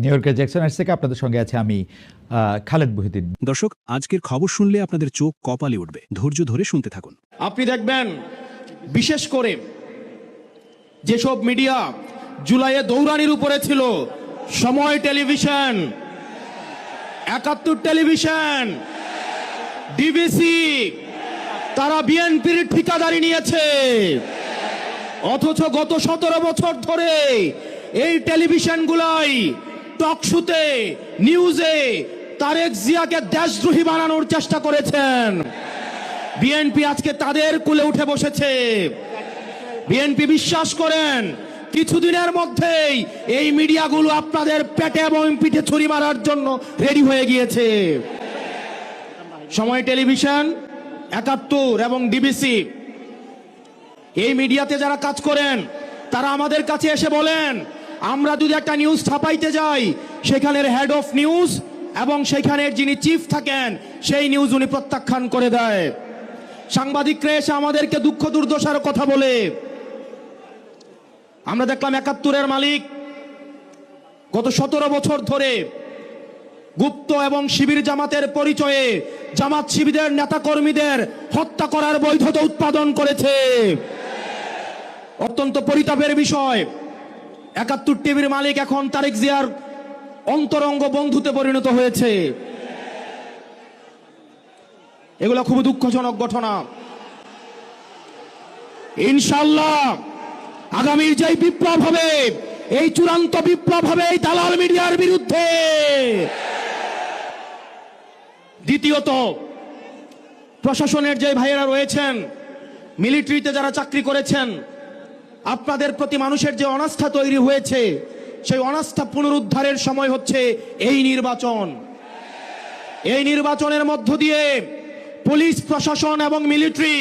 New ইয়র্কের Jackson থেকে আপনাদের সঙ্গে আছে আমি খালেদ মহিউদ্দিন। দর্শক, আজকের খবর শুনলে আপনাদের চোখ কপালে উঠবে। ধৈর্য ধরে শুনতে থাকুন। আপনি দেখবেন বিশেষ করে যেসব মিডিয়া জুলাইয়ে দৌড়ানির উপরে ছিল, সময় টেলিভিশন, 71 টেলিভিশন, ডিবিসি, তারা বিএনপির ঠিকাদারি নিয়েছে। অথচ গত 17 বছর ধরে এই টেলিভিশনগুলাই টকশোতে, নিউজে তারেক জিয়াকে দেশদ্রোহী বানানোর চেষ্টা করেছেন। বিএনপি আজকে তাদের কুলে উঠে বসেছে। বিএনপি বিশ্বাস করেন কিছুদিনের মধ্যেই এই মিডিয়াগুলো আপনাদের পেটে এবং পিঠে ছুরি মারার জন্য রেডি হয়ে গিয়েছে। সময় টেলিভিশন, 71 এবং ডিবিসি, এই মিডিয়াতে যারা কাজ করেন তারা আমাদের কাছে এসে বলেন, আমরা যদি একটা নিউজ ছাপাইতে যাই সেখানের হেড অফ নিউজ এবং সেখানের যিনি চিফ থাকেন সেই নিউজ উনি প্রত্যাখ্যান করে দেয়। সাংবাদিকরা এসে আমাদেরকে দুঃখ দুর্দশার কথা বলে। আমরা দেখলাম 71-এর মালিক গত 17 বছর ধরে গুপ্ত এবং শিবির জামাতের পরিচয়ে জামাত শিবিরের নেতা কর্মীদের হত্যা করার বৈধতা উৎপাদন করেছে। অত্যন্ত পরিতাপের বিষয়, 71 টিভির মালিক এখন তারেক জিয়ার অন্তরঙ্গ বন্ধুতে পরিণত হয়েছে। এগুলো খুব দুঃখজনক ঘটনা। ইনশাআল্লাহ আগামীর যে বিপ্লব হবে, এই চূড়ান্ত বিপ্লব হবে এই দালাল মিডিয়ার বিরুদ্ধে। দ্বিতীয়ত, প্রশাসনের যে ভাইয়েরা রয়েছেন, মিলিটারিতে যারা চাকরি করেছেন, আপনাদের প্রতি মানুষের যে অনাস্থা তৈরি হয়েছে, সেই অনাস্থা পুনরুদ্ধারের সময় হচ্ছে এই নির্বাচন। এই নির্বাচনের মধ্য দিয়ে পুলিশ প্রশাসন এবং মিলিটারি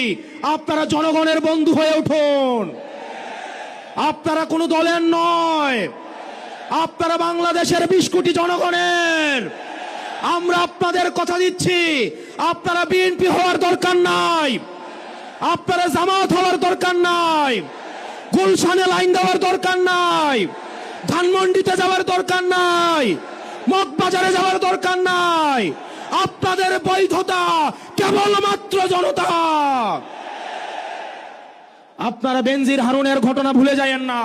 আপনারা জনগণের বন্ধু হয়ে উঠুন। আপনারা কোনো দলের নয়, আপনারা বাংলাদেশের 20 কোটি জনগণের। আমরা আপনাদের কথা দিচ্ছি, আপনারা বিএনপি হওয়ার দরকার নাই, আপনারা জামাত হওয়ার দরকার নাই, গুলশানে লাইন দেওয়ার দরকার নাই, ধানমন্ডিতে যাওয়ার দরকার নাই, মগবাজারে যাওয়ার দরকার নাই। আপনাদের বৈধতা কেবলমাত্র জনতা। আপনারা বেনজির হারুনের ঘটনা ভুলে যায়েন না,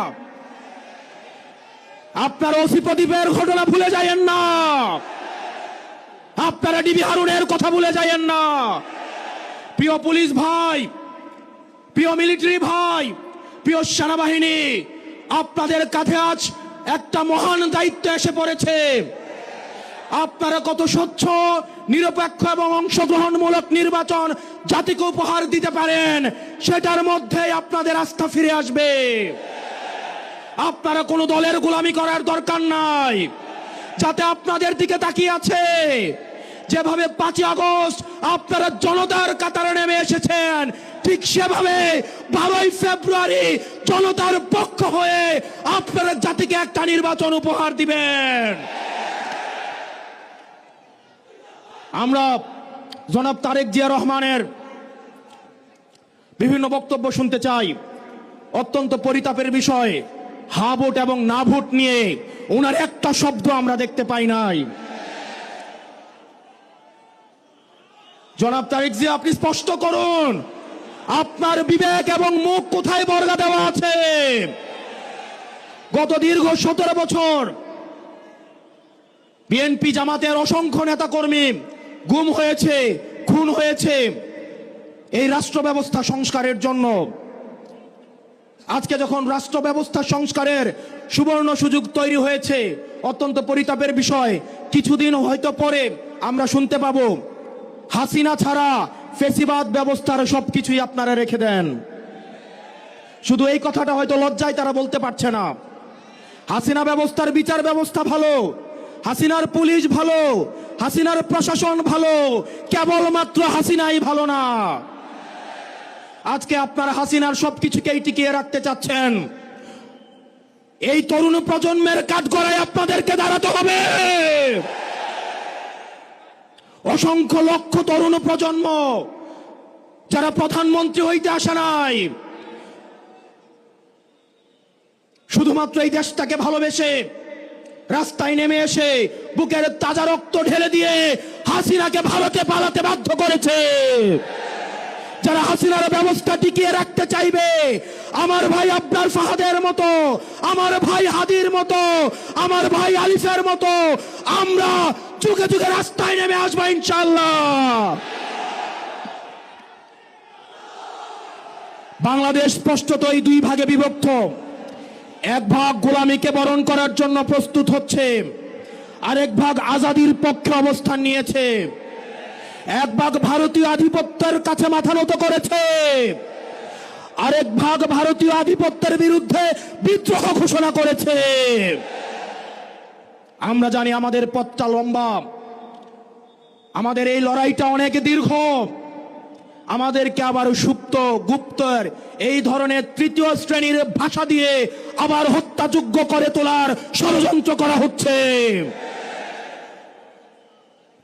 আপনারা ওসি প্রদীপের ঘটনা ভুলে যায়েন না, আপনারা ডিবি হারুনের কথা ভুলে যায়েন না। প্রিয় পুলিশ ভাই, প্রিয় মিলিটারি ভাই, প্রিয় সেনাবাহিনী, আপনাদের কাঁধে আজ একটা মহান দায়িত্ব এসে পড়েছে। আপনারা কত স্বচ্ছ, নিরপেক্ষ এবং অংশগ্রহণমূলক নির্বাচন জাতিকে উপহার দিতে পারেন, সেটার মধ্যেই আপনাদের আস্থা ফিরে আসবে। আপনারা কোনো দলের গোলামি করার দরকার নাই। যাতে আপনাদের দিকে তাকিয়ে আছে, যেভাবে 5 আগস্ট আপনারা জনতার কাতারে নেমে এসেছেন, ঠিক সেভাবে 12 ফেব্রুয়ারি জনতার পক্ষ হয়ে আপনারা জাতিকে একটা নির্বাচন উপহার দিবেন। আমরা জনাব তারেক জিয়া রহমানের বিভিন্ন বক্তব্য শুনতে চাই। অত্যন্ত পরিতাপের বিষয়, হা ভোট এবং না ভোট নিয়ে ওনার একটা শব্দ আমরা দেখতে পাই নাই। জনাব তারেক জিয়া, আপনি স্পষ্ট করুন আপনার বিবেক এবং মুখ কোথায় বর্গা দেওয়া আছে। গত দীর্ঘ 17 বছর বিএনপি জামাতের অসংখ্য নেতা কর্মী গুম হয়েছে, খুন হয়েছে এই রাষ্ট্র ব্যবস্থা সংস্কারের জন্য। আজকে যখন রাষ্ট্র ব্যবস্থা সংস্কারের সুবর্ণ সুযোগ তৈরি হয়েছে, অত্যন্ত পরিতাপের বিষয়, কিছুদিন হয়তো পরে আমরা শুনতে পাবো হাসিনা ছাড়া ফেসিবাদ ব্যবস্থার সবকিছুই আপনারা রেখে দেন। শুধু এই কথাটা হয়তো লজ্জায় তারা বলতে পারছে না। হাসিনা ব্যবস্থার বিচার ব্যবস্থা ভালো, হাসিনার পুলিশ ভালো, হাসিনার প্রশাসন ভালো, কেবলমাত্র হাসিনাই ভালো না। আজকে আপনারা হাসিনার সবকিছুকেই টিকিয়ে রাখতে চাচ্ছেন। এই তরুণ প্রজন্মের কাঠগড়ায় আপনাদেরকে দাঁড়াতে হবে। অসংখ্য লক্ষ তরুণ প্রজন্ম যারা প্রধানমন্ত্রী হইতে আসে নাই, শুধুমাত্র এই দেশটাকে ভালোবেসে রাস্তায় নেমে এসে বুকের তাজা রক্ত ঢেলে দিয়ে হাসিনাকে ভারতে পালাতে বাধ্য করেছে। যারা হাসিনার ব্যবস্থা টিকিয়ে রাখতে চাইবে, আমার ভাই আব্দুল ফাহাদের মতো, আমার ভাই হাদির মতো, আমার ভাই আলিফের মতো আমরা যুগে যুগে রাস্তায় নেমে আসবো ইনশাআল্লাহ। বাংলাদেশ স্পষ্টতই দুই ভাগে বিভক্ত। এক ভাগ গোলামীকে বরণ করার জন্য প্রস্তুত হচ্ছে, আরেক ভাগ আজাদির পক্ষে অবস্থান নিয়েছে। এক ভাগ ভারতীয় আধিপত্যের কাছে মাথা নত করেছে, আরেক ভাগ ভারতীয় আধিপত্যের বিরুদ্ধে বিদ্রোহ ঘোষণা করেছে। আমরা জানি আমাদের পথটা লম্বা, আমাদের এই লড়াইটা অনেক দীর্ঘ। আমাদেরকে আবার সুপ্ত গুপ্তর এই ধরনের তৃতীয় শ্রেণীর ভাষা দিয়ে আবার হত্যাযোগ্য করে তোলার ষড়যন্ত্র করা হচ্ছে।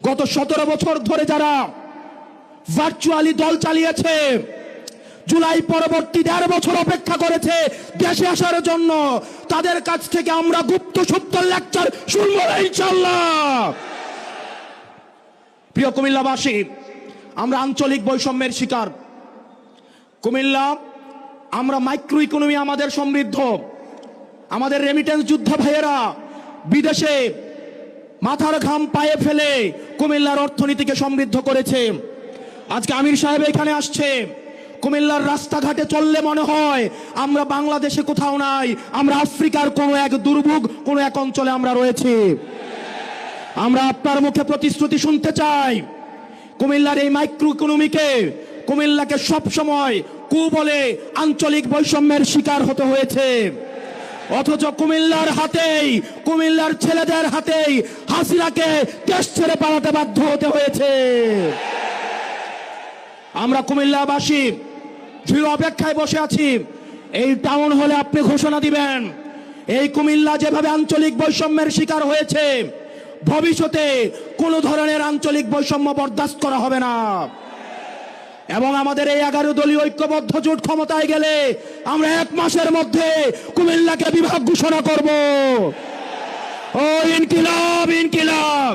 গত 17 বছর ধরে যারা ভার্চুয়ালি দল চালিয়েছে, জুলাই পরবর্তী 1.5 বছর অপেক্ষা করেছে দেশে আসার জন্য, তাদের কাছ থেকে আমরা গুপ্ত সত্যের লেকচার শুনবো ইনশাআল্লাহ। প্রিয় কুমিল্লাবাসী, আমরা আঞ্চলিক বৈষম্যের শিকার। কুমিল্লা, আমরা মাইক্রো ইকোনমি আমাদের সমৃদ্ধ। আমাদের রেমিটেন্স যোদ্ধা ভাইয়েরা বিদেশে মাথার ঘাম পায়ে ফেলে কুমিল্লার অর্থনীতিকে সমৃদ্ধ করেছে। আজকে আমির সাহেব এখানে আসছে, কুমিল্লার রাস্তাঘাটে চললে মনে হয় আমরা বাংলাদেশে কোথাও নাই, আমরা আফ্রিকার কোনো এক দুর্ভোগ কোনো এক অঞ্চলে আমরা রয়েছি। আমরা আপনার মুখে প্রতিশ্রুতি শুনতে চাই, কুমিল্লার এই মাইক্রো ইকোনমিকে, কুমিল্লাকে সবসময় বলে আঞ্চলিক বৈষম্যের শিকার হতে হয়েছে। অথচ কুমিল্লার হাতেই, কুমিল্লার ছেলেদের হাতেই হাসিনাকে দেশ ছেড়ে পালাতে বাধ্য হতে হয়েছে। আমরা কুমিল্লাবাসী দৃঢ় অপেক্ষায় বসে আছি, এই টাউন হলে আপনি ঘোষণা দিবেন এই কুমিল্লা যেভাবে আঞ্চলিক বৈষম্যের শিকার হয়েছে, ভবিষ্যতে কোন ধরনের আঞ্চলিক বৈষম্য বরদাস্ত করা হবে না। এবং আমাদের এই 11 দলীয় ঐক্যবদ্ধ জোট ক্ষমতায় গেলে আমরা 1 মাসের মধ্যে কুমিল্লাকে বিভাগ ঘোষণা করব। ও ইনকিলাব ইনকিলাব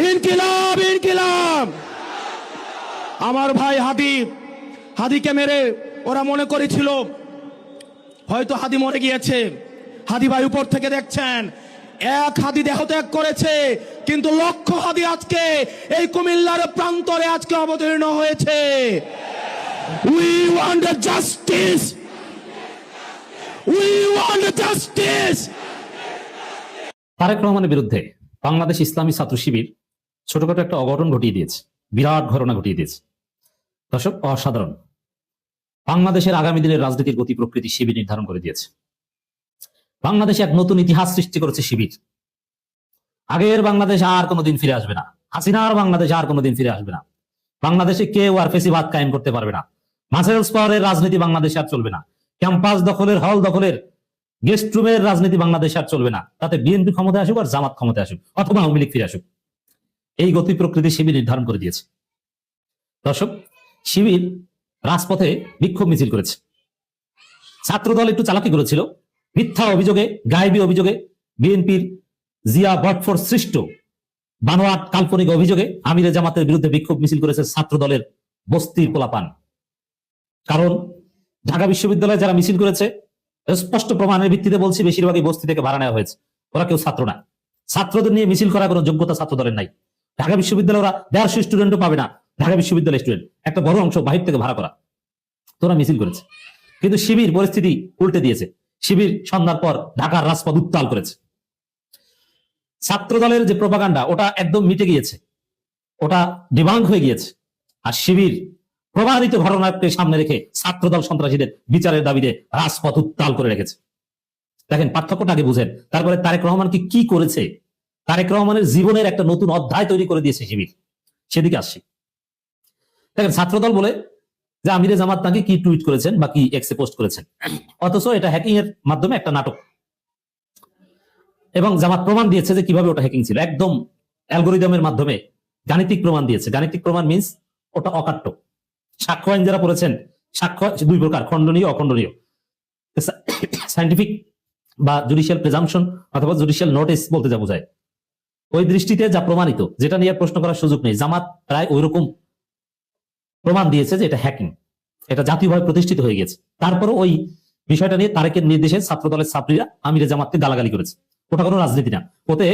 ইনকিলাব ইনকিলাব। আমার ভাই হাদিকে মেরে ওরা মনে করেছিল হয়তো হাদি মরে গিয়েছে। হাদি ভাই উপর থেকে দেখছেন, এক হাদি দেহত্যাগ করেছে, কিন্তু লক্ষ হাদি আজকে এই কুমিল্লার প্রান্তরে আজকে অবতীর্ণ হয়েছে। We want justice. We want justice. Tarique রহমানের বিরুদ্ধে বাংলাদেশ ইসলামী ছাত্র শিবির ছোটখাটো একটা অঘটন ঘটিয়ে দিয়েছে, বিরাট ঘটনা ঘটিয়ে দিয়েছে। দর্শক, অসাধারণ। বাংলাদেশের আগামী দিনের রাজনীতির গতি প্রকৃতি শিবির নির্ধারণ করে দিয়েছে। বাংলাদেশে এক নতুন ইতিহাস সৃষ্টি করেছে শিবির। আগের বাংলাদেশ আর কোনোদিন ফিরে আসবে না, হাসিনার বাংলাদেশ আর কোনোদিন ফিরে আসবে না। বাংলাদেশে কেউ আর ফেসিবাদ কায়েম করতে পারবে না। মাসেলস পাওয়ারের রাজনীতি বাংলাদেশে আর চলবে না। ক্যাম্পাস দখলের, হল দখলের, গেস্ট রুমের রাজনীতি বাংলাদেশে আর চলবে না। তাতে বিএনপি ক্ষমতায় আসুক আর জামাত ক্ষমতায় আসুক অথবা আওয়ামী লীগ ফিরে আসুক, এই গতি প্রকৃতি শিবির নির্ধারণ করে দিয়েছে। দর্শক, শিবির রাজপথে বিক্ষোভ মিছিল করেছে। ছাত্রদল একটু চালাকি করেছিল, মিথ্যা অভিযোগে, গায়েবী অভিযোগে, বিএনপির জিয়া বটফোর্স সৃষ্ট বানোয়াট কাল্পনিক অভিযোগে আমিরে জামাতের বিরুদ্ধে বিক্ষোভ মিছিল করেছে ছাত্র দলের বস্তির পোলাপান। কারণ ঢাকা বিশ্ববিদ্যালয়ে যারা মিছিল করেছে, স্পষ্ট প্রমাণের ভিত্তিতে বলছি, বেশিরভাগই বস্তি থেকে ভাড়া নেওয়া হয়েছে। ওরা কেউ ছাত্র না। ছাত্রদের নিয়ে মিছিল করার কোনো যোগ্যতা ছাত্র দলের নাই। ঢাকা বিশ্ববিদ্যালয়ে ওরা 150 স্টুডেন্টও পাবে না। ঢাকা বিশ্ববিদ্যালয়ের স্টুডেন্ট একটা বড় অংশ বাহির থেকে ভাড়া করা। তোরা মিছিল করেছে, কিন্তু শিবির পরিস্থিতি উল্টে দিয়েছে। শিবির সন্ধ্যার পর ঢাকার রাজপথ উত্তাল করেছে। ছাত্র দলের যে প্রপাগান্ডা, ওটা একদম মিটে গিয়েছে, ওটা ডিবাঙ্ক হয়ে গিয়েছে। আর শিবির প্রমাণিত ঘটনাকে সামনে রেখে ছাত্রদল সন্ত্রাসীদের বিচারের দাবিতে রাজপথ উত্তাল করে রেখেছে। দেখেন, পার্থক্যটা আগে বুঝেন, তারপরে তারেক রহমানকে কি করেছে। তারেক রহমানের জীবনের একটা নতুন অধ্যায় তৈরি করে দিয়েছে শিবির, সেদিকে আসছি। দেখেন, ছাত্রদল বলে যে আমিরে জামাত নাকি কি টুইট করেছেন বা কি এক্সে পোস্ট করেছেন, অথচ এটা হ্যাকিং এর মাধ্যমে একটা নাটক। এবং জামাত প্রমাণ দিয়েছে যে কিভাবে ওটা হ্যাকিং ছিল, একদম অ্যালগোরিদমের মাধ্যমে গাণিতিক প্রমাণ দিয়েছে। গাণিতিক প্রমাণ মিন্স ওটা অকাট্য। সাক্ষ্য আইন যারা পড়েছেন, সাক্ষ্য 2 প্রকার, খণ্ডনীয়, অখণ্ডনীয়। সায়েন্টিফিক বা জুডিশিয়াল প্রেজাম্পশন অথবা জুডিশিয়াল নোটিস বলতে যা বোঝায়, ওই দৃষ্টিতে যা প্রমাণিত, যেটা নিয়ে প্রশ্ন করার সুযোগ নেই, জামাত প্রায় ওইরকম প্রমাণ দিয়েছে যে এটা হ্যাকিং, এটা জাতীয়ভাবে প্রতিষ্ঠিত হয়ে গেছে। তারপরে ওই বিষয়টা নিয়ে তারেকের নির্দেশে ছাত্রদলের ছাত্রীরা আমিরে জামাতকে গালাগালি করেছে। ওটা কোনো রাজনীতি না, ওতে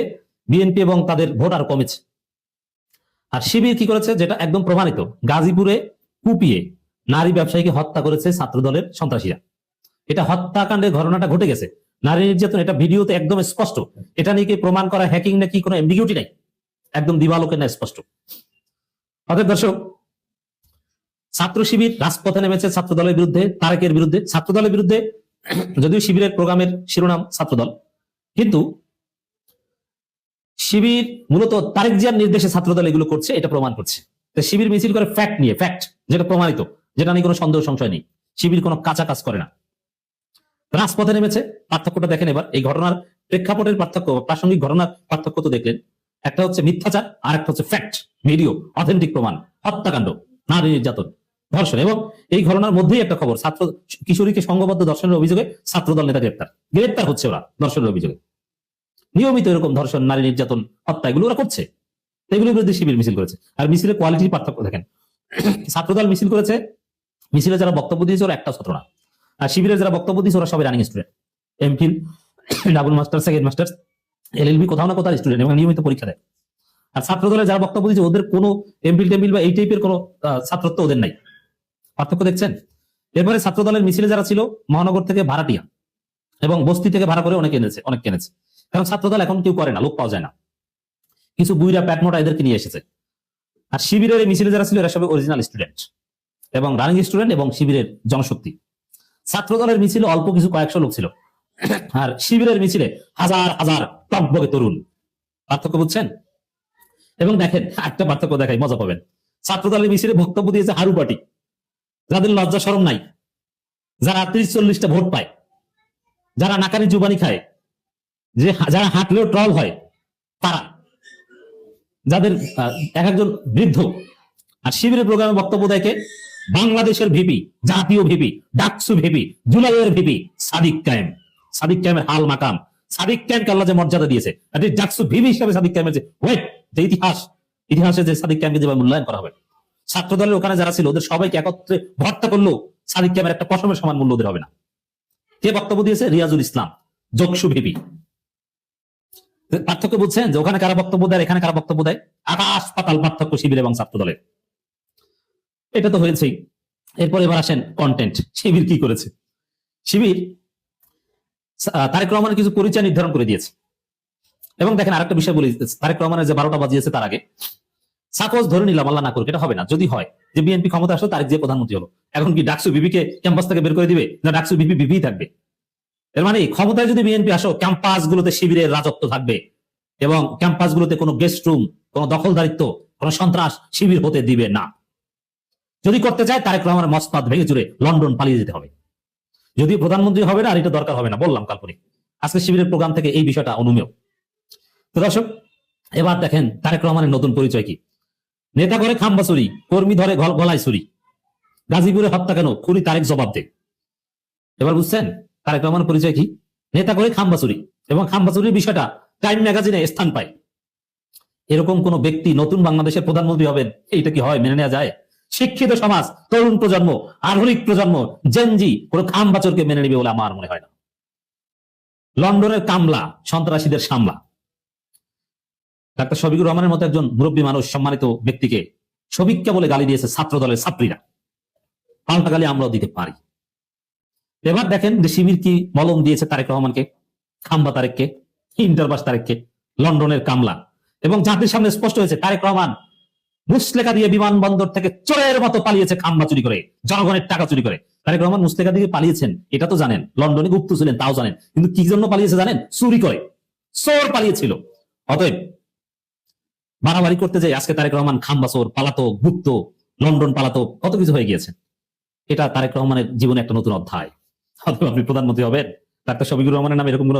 বিএনপি এবং তাদের ভোট আরো কমেছে। আর শিবির কি করেছে, যেটা একদম প্রমাণিত, গাজীপুরে কুপিয়ে নারী ব্যবসায়ীকে হত্যা করেছে ছাত্রদলের সন্ত্রাসীরা। এটা হত্যাকাণ্ডের ঘটনাটা ঘটে গেছে, নারী নির্যাতন, এটা ভিডিওতে একদম স্পষ্ট। এটা নিয়ে কি প্রমাণ করা হ্যাকিং নাকি কোনো এম্বিগিউটি নাই, একদম দিবালোকে না স্পষ্ট। অতএব দর্শক, ছাত্র শিবির রাজপথে নেমেছে ছাত্রদলের বিরুদ্ধে, তারেকের বিরুদ্ধে। ছাত্রদলের বিরুদ্ধে যদিও শিবিরের প্রোগ্রামের শিরোনাম ছাত্রদল, কিন্তু শিবির মূলত তারেক জিয়ার নির্দেশে ছাত্রদল এগুলো করছে, এটা প্রমাণ করছে। শিবির মিছিল করে ফ্যাক্ট নিয়ে, ফ্যাক্ট যেটা প্রমাণিত, যেটা নিয়ে কোনো সন্দেহ সংশয় নেই। শিবির কোনো কাঁচা কাজ করে না, রাজপথে নেমেছে। পার্থক্যটা দেখেন এবার, এই ঘটনার প্রেক্ষাপটের পার্থক্য, প্রাসঙ্গিক ঘটনার পার্থক্য তো দেখলেন। একটা হচ্ছে মিথ্যাচার, আর একটা হচ্ছে ফ্যাক্ট, ভিডিও, অথেন্টিক প্রমাণ, হত্যাকাণ্ড, নারী নির্যাতন, ধর্ষণ। এবং এই ঘটনার মধ্যেই একটা খবর, ছাত্র কিশোরীকে সংঘবদ্ধ ধর্ষণের অভিযোগে ছাত্রদল নেতা গ্রেপ্তার হচ্ছে ওরা ধর্ষণের অভিযোগে। নিয়মিত এরকম ধর্ষণ, নারী নির্যাতন, হত্যা এগুলো ওরা করছে, এগুলোর বিরুদ্ধে শিবির মিছিল করেছে। আর মিছিলের কোয়ালিটির পার্থক্য দেখেন, ছাত্রদল মিছিল করেছে, মিছিলে যারা বক্তব্য দিয়েছে ওরা একটা ছাত্র না, আর শিবিরের যারা বক্তব্য দিয়েছে ওরা সবাই running student, MPhil, double master, second master, LLB, কোথাও না কোথাও স্টুডেন্ট, এবং নিয়মিত পরীক্ষা দেয়। আর ছাত্রদলের যারা বক্তব্য দিয়েছে ওদের কোনো এমফিল টেম্পিল বা এই টাইপের কোনো ছাত্রত্ব ওদের নাই। পার্থক্য দেখছেন? এরপরে ছাত্রদলের মিছিলে যারা ছিল মহানগর থেকে ভাড়াটিয়া এবং বস্তি থেকে ভাড়া করে অনেক কিনেছে। কারণ ছাত্রদল এখন কেউ করে না, লোক পাওয়া যায় না, কিছু বুইরা প্যাটমোটা এদেরকে নিয়ে এসেছে। আর শিবিরের এই মিছিলে যারা ছিল এরা সবাই অরিজিনাল স্টুডেন্ট এবং রানিং স্টুডেন্ট এবং শিবিরের জনশক্তি। ছাত্রদলের মিছিলে অল্প কিছু কয়েকশো লোক ছিল, আর শিবিরের মিছিলে হাজার হাজার টকবকে তরুণ। পার্থক্য বুঝছেন? এবং দেখেন একটা পার্থক্য দেখাই, মজা পাবেন। ছাত্রদলের মিছিলে বক্তব্য দিয়েছে হারু পার্টি, যাদের লজ্জা শরম নাই, যারা 30-40টা ভোট পায়, যারা নাকানি জুবানি খায়, যে যারা হাঁটলেও ট্রল হয়, তারা, যাদের এক একজন বৃদ্ধ। আর শিবিরের প্রোগ্রামে বক্তব্য দেখে বাংলাদেশের ভিপি, জাতীয় ভিপি, ডাকসু ভিপি, জুলাইয়ের ভিপি সাদিক কায়েম। সাদিক কায়েমের হাল মাকাম, সাদিক কায়েমকে আল্লাহ যে মর্যাদা দিয়েছে, ডাকসু ভিপি হিসাবে সাদিক কায়েমের যে ওয়েট, যে ইতিহাসে যে সাদিক কায়েমকে যেভাবে মূল্যায়ন করা হবে, ছাত্রদলের ওখানে যারা ছিল ওদের সবাইকে একত্রে ভর্তা করলেও সাদিক কায়েমের একটা পশমের সমান মূল্য ওদের হবে না। কে বক্তব্য দিয়েছে? রিয়াজুল ইসলাম, জকসু ভিপি। পার্থক্য বুঝছেন যে ওখানে কারা বক্তব্য দেয়, এখানে কারা বক্তব্য দেয়? আকাশ পাতাল পার্থক্য শিবির এবং ছাত্রদলের। এটা তো হয়েছেই। এরপর এবার আসেন কন্টেন্ট। শিবির কি করেছে? শিবির তারেক রহমানের কিছু পরিচয় নির্ধারণ করে দিয়েছে। এবং দেখেন আরেকটা বিষয় বলি, তারেক রহমানের যে 12টা বাজিয়েছে তার আগে, সাপোজ ধরে নিলাম, আল্লাহ না করুক, এটা হবে না, যদি হয় যে বিএনপি ক্ষমতা আসলো, তারেক যে প্রধানমন্ত্রী হলো, এখন কি ডাকসু বিপিকে ক্যাম্পাস থেকে বের করে দিবে? না, ডাকসু বিপি বিপি থাকবে। এর মানে ক্ষমতায় যদি বিএনপি আসো, ক্যাম্পাস গুলোতে শিবিরের রাজত্ব থাকবে এবং ক্যাম্পাস গুলোতে কোনো গেস্ট রুম, কোনো দখলদারিত্ব, কোনো সন্ত্রাস শিবির হতে দিবে না। যদি করতে চায় তারেক রহমানের মসনদ ভেঙে চুরে লন্ডন পালিয়ে যেতে হবে। যদি প্রধানমন্ত্রী হবে না, আর এটা দরকার হবে না, বললাম কাল্পনিক। আজকে শিবিরের প্রোগ্রাম থেকে এই বিষয়টা অনুমেয়। তো দর্শক, এবার দেখেন তারেক রহমানের নতুন পরিচয় কি। নেতা করে খাম্বা চুরি, কর্মী ধরে গলায় চুরি, গাজীপুরে হত্যা কেন, খুনি তারেক জবাব দে। এবার বুঝছেন তারেক রহমানের পরিচয় কি? নেতা করে খাম্বা চুরি, এবং খাম্বা চুরির বিষয়টা টাইম ম্যাগাজিনে স্থান পায়। এরকম কোন ব্যক্তি নতুন বাংলাদেশের প্রধানমন্ত্রী হবেন, এইটা কি হয়? মেনে নেওয়া যায়? শিক্ষিত সমাজ, তরুণ প্রজন্ম, আধুনিক প্রজন্ম, জেনজি কোন খামবাচরকে মেনে নেবে বলে আমার মনে হয় না। লন্ডনের কামলা, সন্ত্রাসীদের সামলা। ডাক্তার শফিকুর রহমানের মতো একজন মুরব্বী মানুষ, সম্মানিত ব্যক্তিকে শফিককে বলে গালি দিয়েছে ছাত্র দলের ছাত্রীরা। পাল্টা গালি আমরাও দিতে পারি। এবার দেখেন যে শিবির কি মলম দিয়েছে তারেক রহমানকে, খাম্বা তারেককে, ইন্টারবাস তারেককে, লন্ডনের কামলা। এবং জাতির সামনে স্পষ্ট হয়েছে তারেক রহমান মুসলেখা দিয়ে বিমানবন্দর থেকে চোরের মতো পালিয়েছে, খাম্বা চুরি করে, জনগণের টাকা চুরি করে। তারেক রহমান মুসলেখা দিয়ে পালিয়েছেন এটা তো জানেন, লন্ডনে গুপ্ত ছিলেন তাও জানেন, কিন্তু কি জন্য পালিয়েছে জানেন? চুরি করে, চোর পালিয়েছিল। অতএব বাড়াবাড়ি করতে যাই আজকে তারেক রহমান খাম্বা চোর, পালাতো, গুপ্ত, লন্ডন পালাতো, কত কিছু হয়ে গিয়েছে। এটা তারেক রহমানের জীবনে একটা নতুন অধ্যায়। অথবা আপনি প্রধানমন্ত্রী হবেন, ডাক্তার শফিকুর রহমানের নামে এরকম